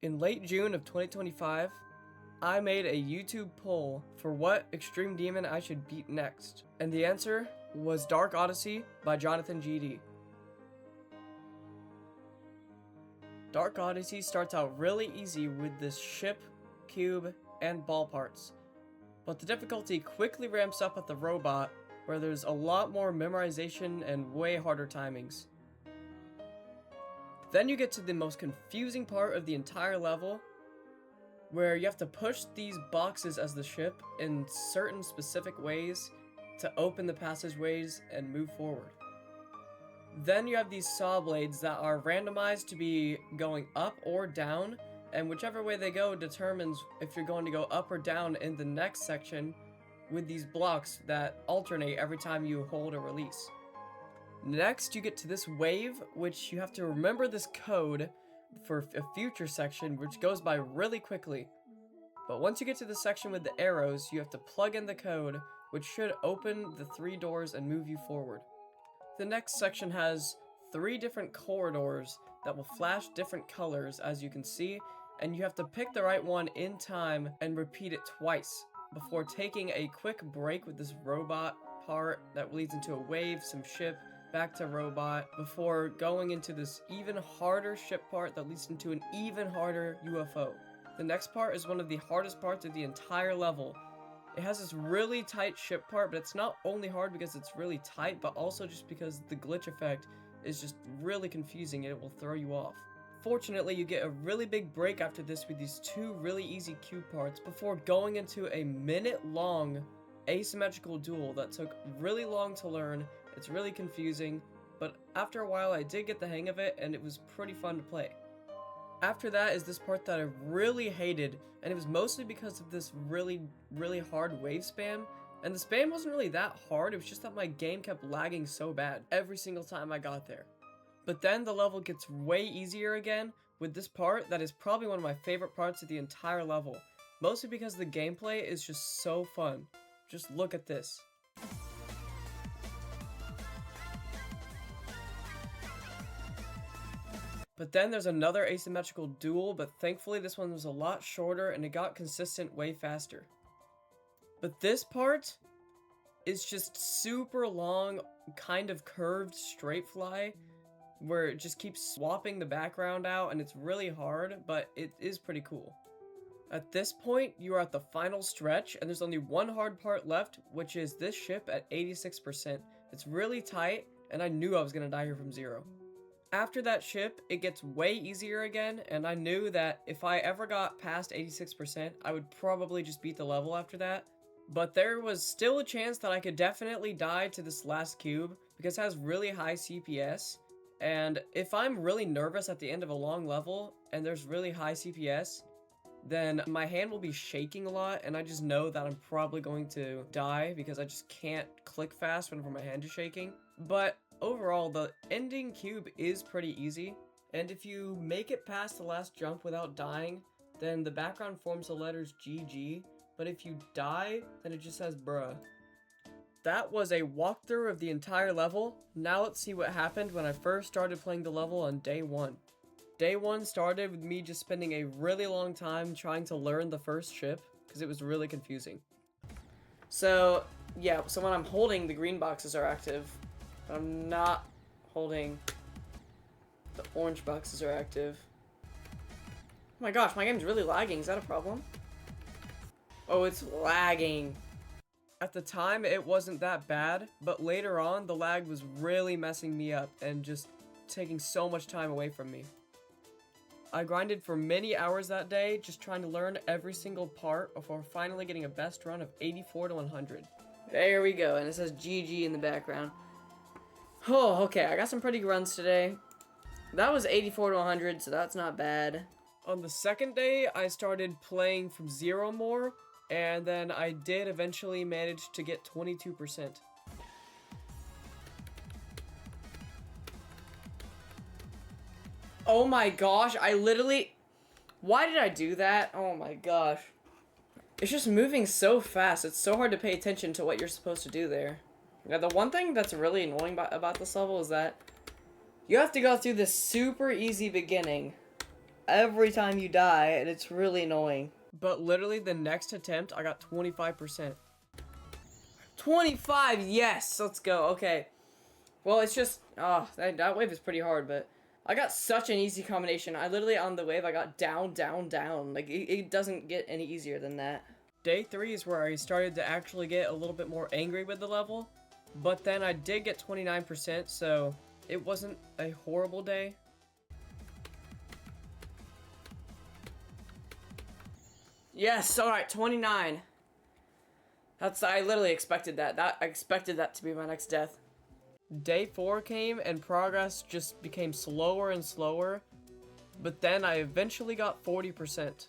In late June of 2025, I made a YouTube poll for what extreme demon I should beat next, and the answer was Dark Odyssey by Jonathan GD. Dark Odyssey starts out really easy with this ship, cube, and ball parts, but the difficulty quickly ramps up at the robot, where there's a lot more memorization and way harder timings. Then you get to the most confusing part of the entire level, where you have to push these boxes as the ship in certain specific ways to open the passageways and move forward. Then you have these saw blades that are randomized to be going up or down, and whichever way they go determines if you're going to go up or down in the next section with these blocks that alternate every time you hold or release. Next, you get to this wave, which you have to remember this code for a future section, which goes by really quickly. But once you get to the section with the arrows, you have to plug in the code, which should open the 3 doors and move you forward. The next section has 3 different corridors that will flash different colors, as you can see, and you have to pick the right one in time and repeat it twice before taking a quick break with this robot part that leads into a wave, some ship, back to robot, before going into this even harder ship part that leads into an even harder UFO. The next part is one of the hardest parts of the entire level. It has this really tight ship part, but it's not only hard because it's really tight, but also just because the glitch effect is just really confusing and it will throw you off. Fortunately, you get a really big break after this with these 2 really easy cube parts before going into a minute-long asymmetrical duel that took really long to learn. It's really confusing, but after a while I did get the hang of it and it was pretty fun to play. After that is this part that I really hated, and it was mostly because of this really hard wave spam. And the spam wasn't really that hard, it was just that my game kept lagging so bad every single time I got there. But then the level gets way easier again with this part that is probably one of my favorite parts of the entire level, mostly because the gameplay is just so fun. Just look at this. But then there's another asymmetrical duel, but thankfully this one was a lot shorter and it got consistent way faster. But this part is just super long, kind of curved straight fly, where it just keeps swapping the background out and it's really hard, but it is pretty cool. At this point, you are at the final stretch and there's only one hard part left, which is this ship at 86%. It's really tight and I knew I was gonna die here from 0. After that ship, it gets way easier again, and I knew that if I ever got past 86%, I would probably just beat the level after that. But there was still a chance that I could definitely die to this last cube, because it has really high CPS, and if I'm really nervous at the end of a long level, and there's really high CPS, then my hand will be shaking a lot, and I just know that I'm probably going to die, because I just can't click fast whenever my hand is shaking. But overall, the ending cube is pretty easy, and if you make it past the last jump without dying, then the background forms the letters GG, but if you die, then it just says bruh. That was a walkthrough of the entire level. Now let's see what happened when I first started playing the level on day 1. Day 1 started with me just spending a really long time trying to learn the first ship, because it was really confusing. So when I'm holding, the green boxes are active. I'm not holding, the orange boxes are active. Oh my gosh, my game's really lagging. Is that a problem? Oh, it's lagging. At the time, it wasn't that bad, but later on, the lag was really messing me up and just taking so much time away from me. I grinded for many hours that day, just trying to learn every single part before finally getting a best run of 84 to 100. There we go, and it says GG in the background. Oh, okay, I got some pretty good runs today. That was 84 to 100, so that's not bad. On the second day, I started playing from 0 more, and then I did eventually manage to get 22%. Oh my gosh, why did I do that? Oh my gosh. It's just moving so fast, it's so hard to pay attention to what you're supposed to do there. Yeah, the one thing that's really annoying about this level is that you have to go through this super easy beginning every time you die, and it's really annoying. But literally the next attempt, I got 25%. 25, yes, let's go. Okay. Well, it's just, that wave is pretty hard, but I got such an easy combination. I literally, on the wave, I got down, down, down. Like, it doesn't get any easier than that. Day 3 is where I started to actually get a little bit more angry with the level, but then I did get 29%, so it wasn't a horrible day. Yes, alright, 29. I literally expected that. I expected that to be my next death. Day 4 came and progress just became slower and slower, but then I eventually got 40%.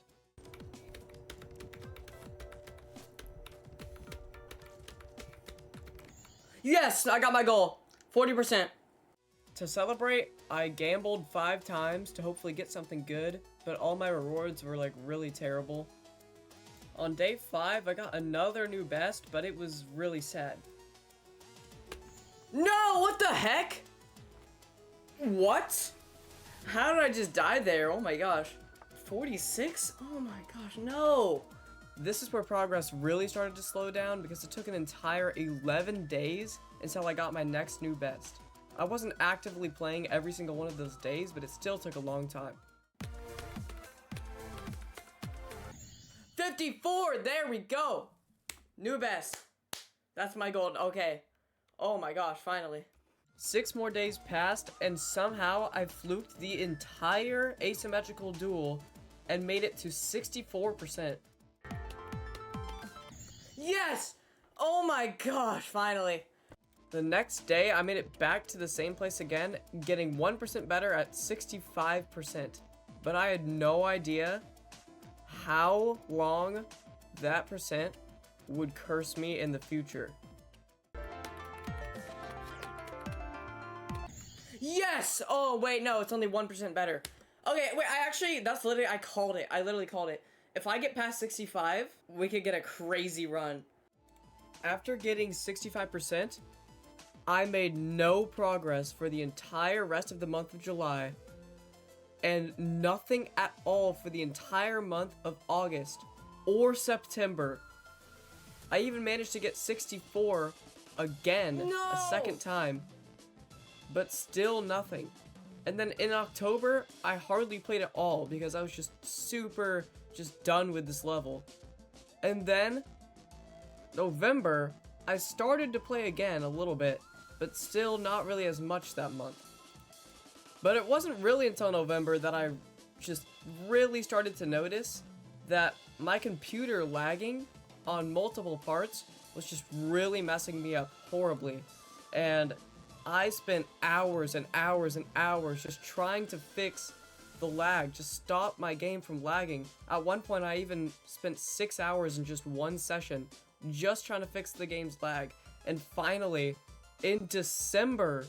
Yes, I got my goal. 40%. To celebrate, I gambled 5 times to hopefully get something good, but all my rewards were like really terrible. On day 5, I got another new best, but it was really sad. No, what the heck? What? How did I just die there? Oh my gosh. 46? Oh my gosh, no. This is where progress really started to slow down because it took an entire 11 days until I got my next new best. I wasn't actively playing every single one of those days, but it still took a long time. 54, there we go. New best. That's my goal, okay. Oh my gosh, finally. 6 more days passed, and somehow I fluked the entire asymmetrical duel and made it to 64%. Yes! Oh my gosh, finally. The next day, I made it back to the same place again, getting 1% better at 65%. But I had no idea how long that percent would curse me in the future. Yes! Oh, wait, no, it's only 1% better. Okay, wait, I called it. I literally called it. If I get past 65, we could get a crazy run. After getting 65%, I made no progress for the entire rest of the month of July, and nothing at all for the entire month of August or September. I even managed to get 64 again, a second time, but still nothing. And then in October, I hardly played at all because I was just done with this level. And then November, I started to play again a little bit, but still not really as much that month. But it wasn't really until November that I just really started to notice that my computer lagging on multiple parts was just really messing me up horribly. And I spent hours and hours and hours just trying to fix the lag, just stop my game from lagging. At one point, I even spent 6 hours in just one session just trying to fix the game's lag. And finally, in December,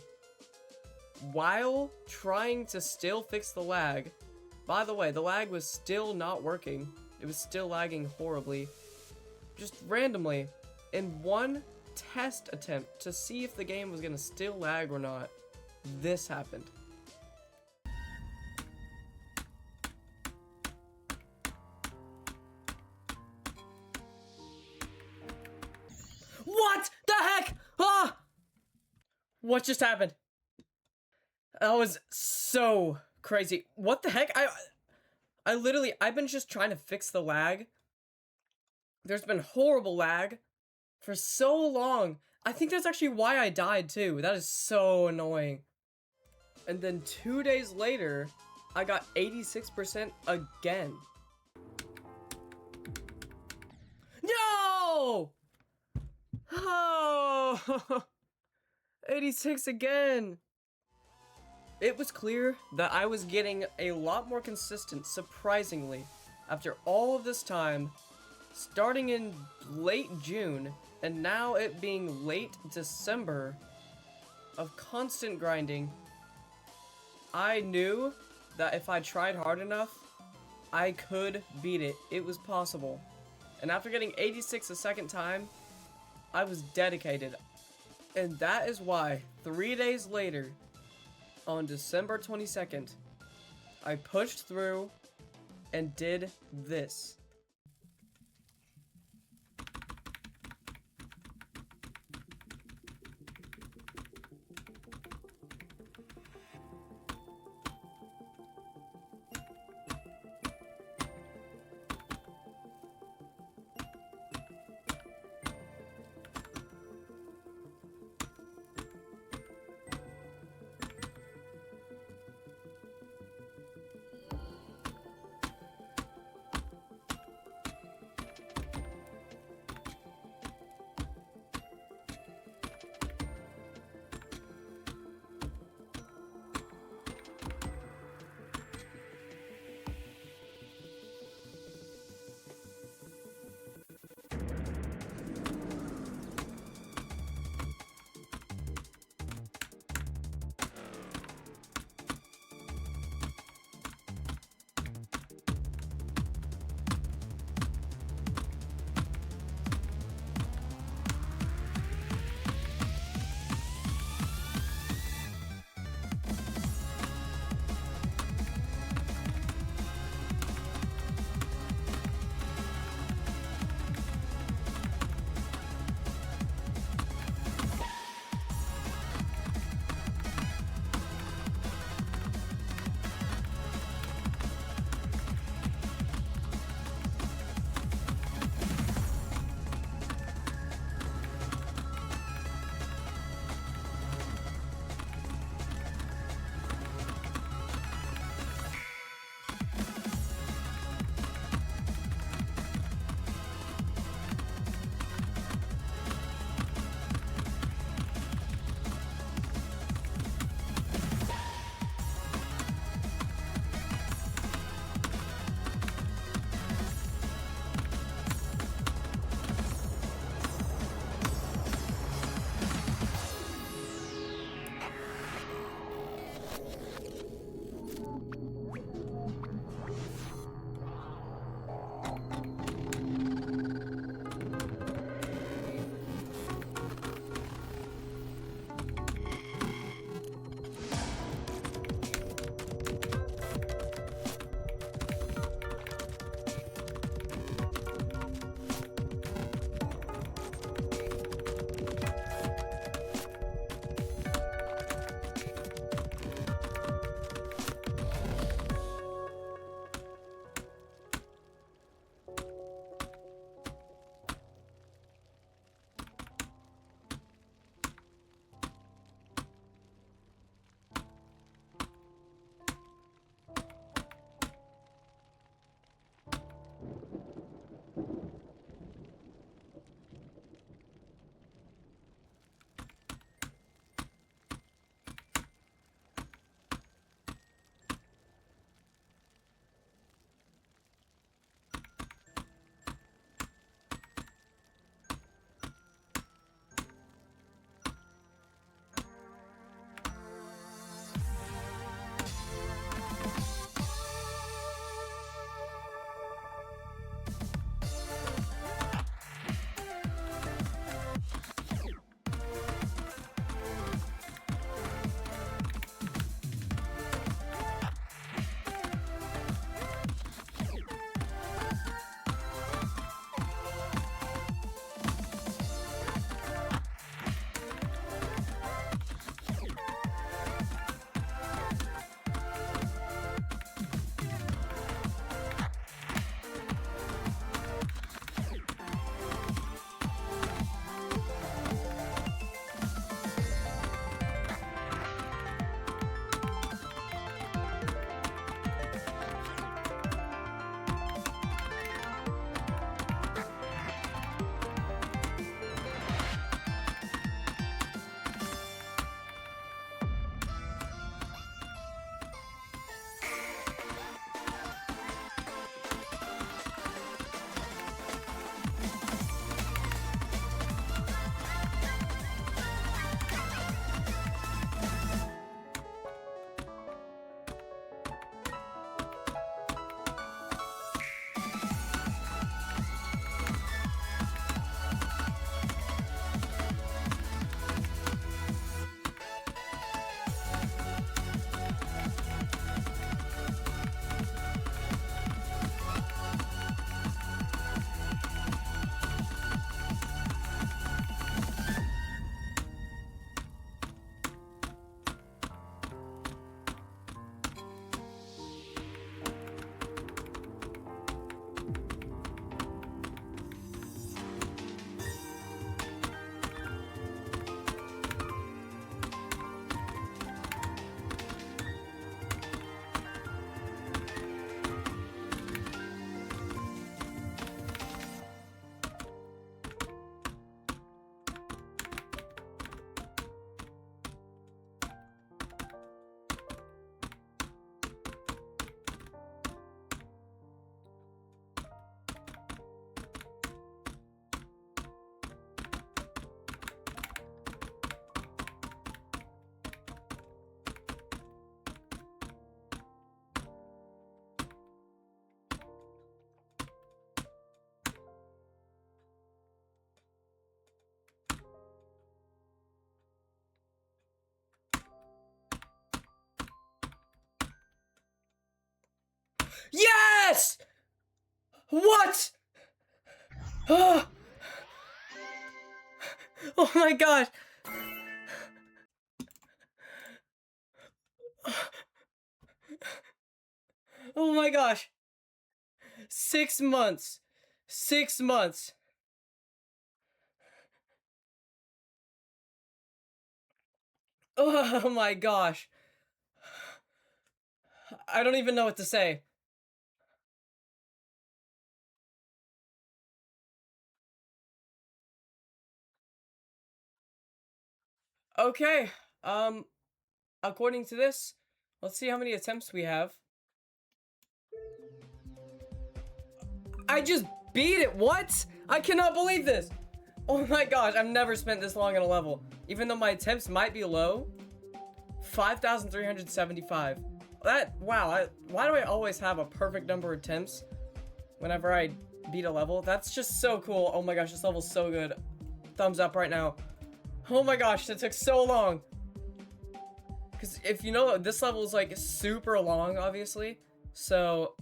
while trying to still fix the lag, by the way, the lag was still not working. It was still lagging horribly. Just randomly, in one test attempt to see if the game was gonna still lag or not, this happened. What the heck? Ah! What just happened? That was so crazy. What the heck? I've been just trying to fix the lag. There's been horrible lag for so long. I think that's actually why I died too. That is so annoying. And then 2 days later, I got 86% again. No! Oh! 86 again. It was clear that I was getting a lot more consistent, surprisingly, after all of this time, starting in late June, and now it being late December of constant grinding. I knew that if I tried hard enough, I could beat it. It was possible. And after getting 86 a second time, I was dedicated. And that is why 3 days later, on December 22nd, I pushed through and did this. What? Oh, oh my god. Oh my gosh. 6 months. 6 months. Oh my gosh. I don't even know what to say. Okay. Um, according to this, let's see how many attempts we have. I just beat it. What? I cannot believe this. Oh my gosh, I've never spent this long on a level. Even though my attempts might be low. 5,375. Wow, why do I always have a perfect number of attempts whenever I beat a level? That's just so cool. Oh my gosh, this level's so good. Thumbs up right now. Oh my gosh, that took so long. Because if you know, this level is like super long, obviously. So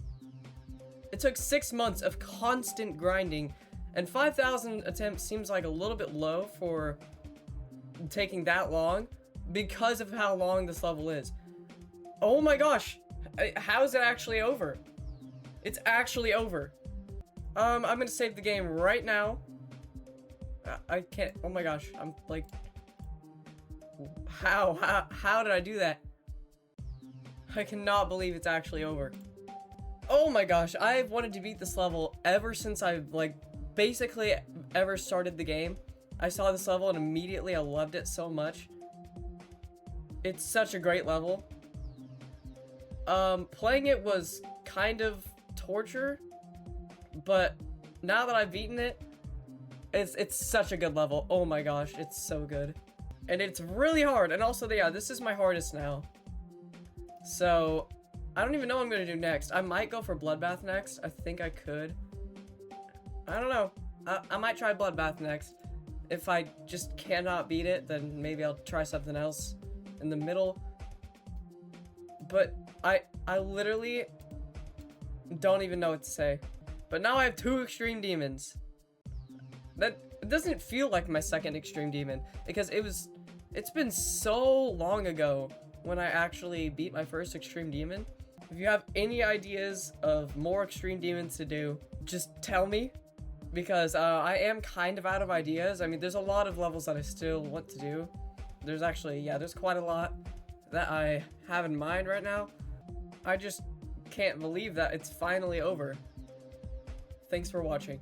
it took 6 months of constant grinding, and 5,000 attempts seems like a little bit low for taking that long because of how long this level is. Oh my gosh, how is it actually over? It's actually over. I'm gonna save the game right now. I can't, oh my gosh, I'm like, how did I do that? I cannot believe it's actually over. Oh my gosh, I've wanted to beat this level ever since I've like basically ever started the game. I saw this level and immediately I loved it so much. It's such a great level. Playing it was kind of torture, but now that I've beaten it, it's such a good level. Oh my gosh, it's so good. And it's really hard, and also, yeah, this is my hardest now. So, I don't even know what I'm gonna do next. I might go for Bloodbath next. I think I could. I don't know. I might try Bloodbath next. If I just cannot beat it, then maybe I'll try something else in the middle. But I literally don't even know what to say. But now I have 2 extreme demons. That doesn't feel like my second extreme demon, because it's been so long ago when I actually beat my first extreme demon. If you have any ideas of more extreme demons to do, just tell me, because I am kind of out of ideas. I mean, there's a lot of levels that I still want to do. There's actually, yeah, there's quite a lot that I have in mind right now. I just can't believe that it's finally over. Thanks for watching.